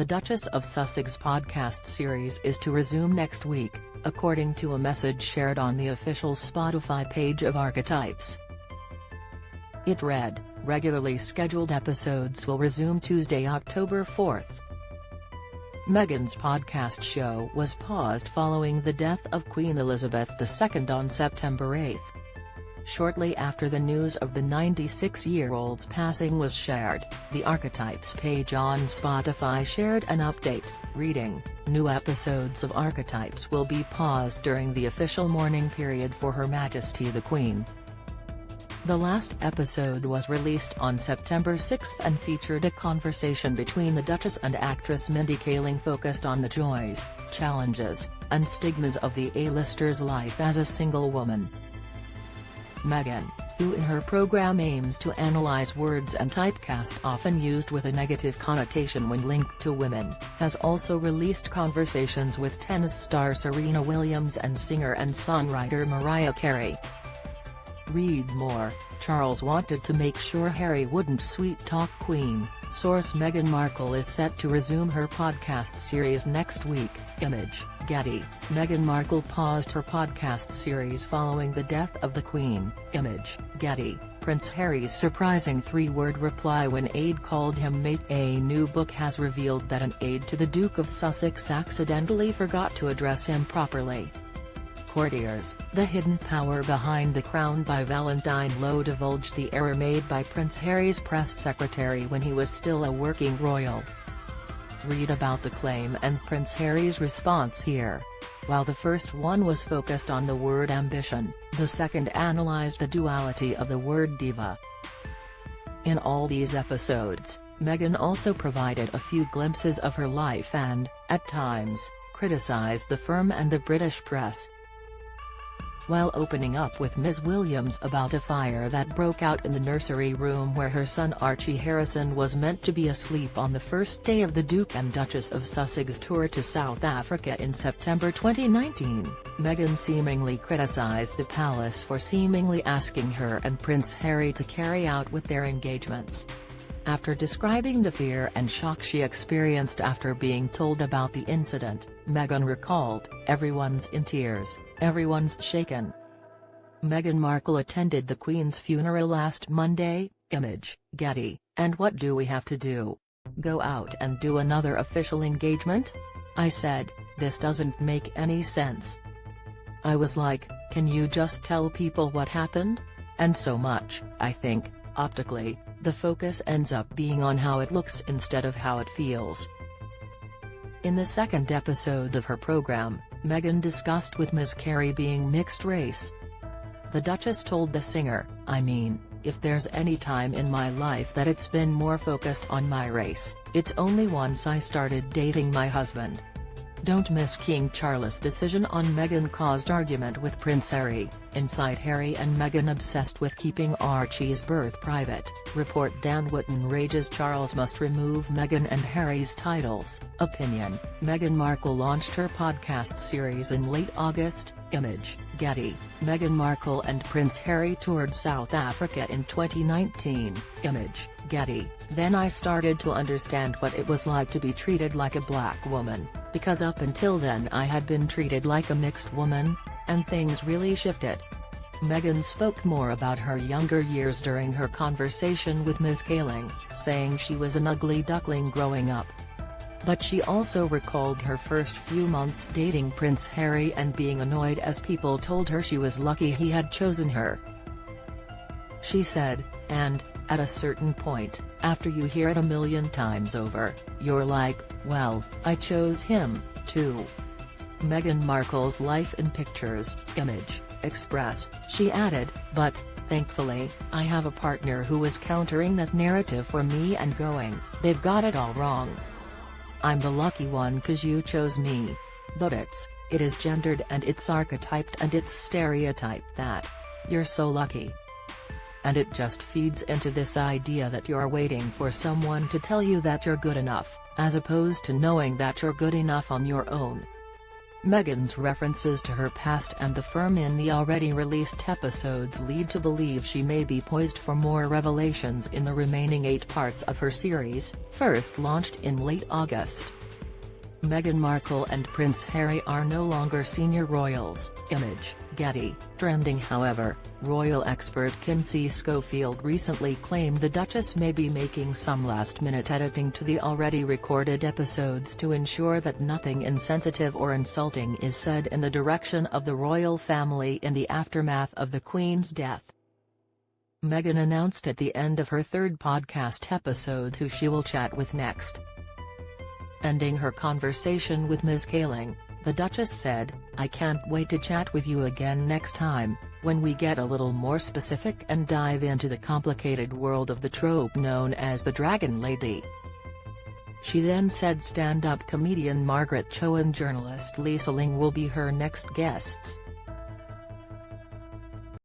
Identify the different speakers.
Speaker 1: The Duchess of Sussex podcast series is to resume next week, according to a message shared on the official Spotify page of Archetypes. It read, "Regularly scheduled episodes will resume Tuesday, October 4th. Meghan's podcast show was paused following the death of Queen Elizabeth II on September 8. Shortly after the news of the 96-year-old's passing was shared, the Archetypes page on Spotify shared an update, reading, "New episodes of Archetypes will be paused during the official mourning period for Her Majesty the Queen." The last episode was released on September 6 and featured a conversation between the Duchess and actress Mindy Kaling focused on the joys, challenges, and stigmas of the A-lister's life as a single woman. Meghan, who in her program aims to analyze words and typecast often used with a negative connotation when linked to women, has also released conversations with tennis star Serena Williams and singer and songwriter Mariah Carey. Read more. Charles wanted to make sure Harry wouldn't sweet-talk Queen. Source: Meghan Markle is set to resume her podcast series next week. Image, Getty. Meghan Markle paused her podcast series following the death of the Queen. Image, Getty. Prince Harry's surprising three-word reply when aide called him mate. A new book has revealed that an aide to the Duke of Sussex accidentally forgot to address him properly. Courtiers, The Hidden Power Behind the Crown by Valentine Low divulged the error made by Prince Harry's press secretary when he was still a working royal. Read about the claim and Prince Harry's response here. While the first one was focused on the word ambition, the second analyzed the duality of the word diva. In all these episodes, Meghan also provided a few glimpses of her life and, at times, criticized the firm and the British press. While opening up with Ms. Williams about a fire that broke out in the nursery room where her son Archie Harrison was meant to be asleep on the first day of the Duke and Duchess of Sussex tour to South Africa in September 2019, Meghan seemingly criticized the palace for seemingly asking her and Prince Harry to carry out with their engagements. After describing the fear and shock she experienced after being told about the incident, Meghan recalled, "Everyone's in tears, everyone's shaken." Meghan Markle attended the Queen's funeral last Monday. Image, Getty. "And what do we have to do? Go out and do another official engagement? I said, this doesn't make any sense. I was like, can you just tell people what happened? And so much, I think, optically, the focus ends up being on how it looks instead of how it feels." In the second episode of her program, Meghan discussed with Ms. Carey being mixed race. The Duchess told the singer, "I mean, if there's any time in my life that it's been more focused on my race, it's only once I started dating my husband." Don't miss King Charles' decision on Meghan caused argument with Prince Harry. Inside: Harry and Meghan obsessed with keeping Archie's birth private. Report: Dan Wootton rages Charles must remove Meghan and Harry's titles. Opinion: Meghan Markle launched her podcast series in late August. Image, Getty. Meghan Markle and Prince Harry toured South Africa in 2019. Image, Getty. "Then I started to understand what it was like to be treated like a black woman, because up until then I had been treated like a mixed woman, and things really shifted." Meghan spoke more about her younger years during her conversation with Ms. Kaling, saying she was an ugly duckling growing up. But she also recalled her first few months dating Prince Harry and being annoyed as people told her she was lucky he had chosen her. She said, "And, at a certain point, after you hear it a million times over, you're like, well, I chose him, too." Meghan Markle's life in pictures. Image, Express. She added, "But, thankfully, I have a partner who is countering that narrative for me and going, they've got it all wrong. I'm the lucky one 'cause you chose me. But it is gendered and it's archetyped and it's stereotyped that you're so lucky. And it just feeds into this idea that you're waiting for someone to tell you that you're good enough, as opposed to knowing that you're good enough on your own." Meghan's references to her past and the firm in the already released episodes lead to believe she may be poised for more revelations in the remaining 8 parts of her series, first launched in late August. Meghan Markle and Prince Harry are no longer senior royals. Image, Getty. Trending. However, royal expert Kinsey Schofield recently claimed the Duchess may be making some last-minute editing to the already recorded episodes to ensure that nothing insensitive or insulting is said in the direction of the royal family in the aftermath of the Queen's death. Meghan announced at the end of her 3rd podcast episode who she will chat with next. Ending her conversation with Ms. Kaling, the Duchess said, "I can't wait to chat with you again next time, when we get a little more specific and dive into the complicated world of the trope known as the Dragon Lady." She then said stand-up comedian Margaret Cho and journalist Lisa Ling will be her next guests.